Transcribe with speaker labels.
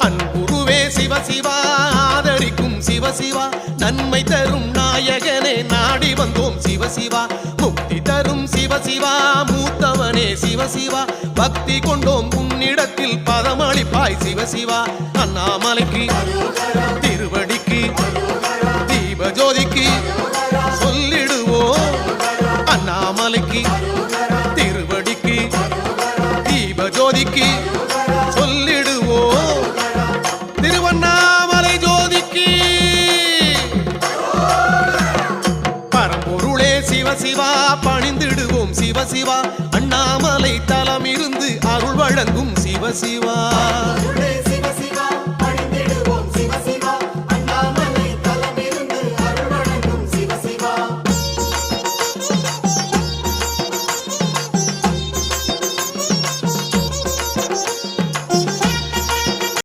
Speaker 1: அன்புருவே சிவசிவா ஆதரிக்கும் சிவசிவா நன்மை தரும் நாயகனே நாடி வந்தோம் சிவசிவா முக்தி தரும் சிவசிவா மூத்தவனே சிவசிவா பக்தி கொண்டோம் உன்னிடத்தில் பதமளிப்பாய் சிவசிவா அண்ணாமலைக்கு திருவடிக்கு தீபஜோதிக்கு சொல்லிடுவோம் அண்ணாமலைக்கு திருவடிக்கு தீபஜோதிக்கு சொல்லிடுவோம் திருவண்ணாமலை ஜோதிக்கு பரம்பொருளே சிவசிவா பணிந்திடுவோம் சிவசிவா அண்ணாமலை தலம் இருந்து அருள் வழங்கும் சிவசிவா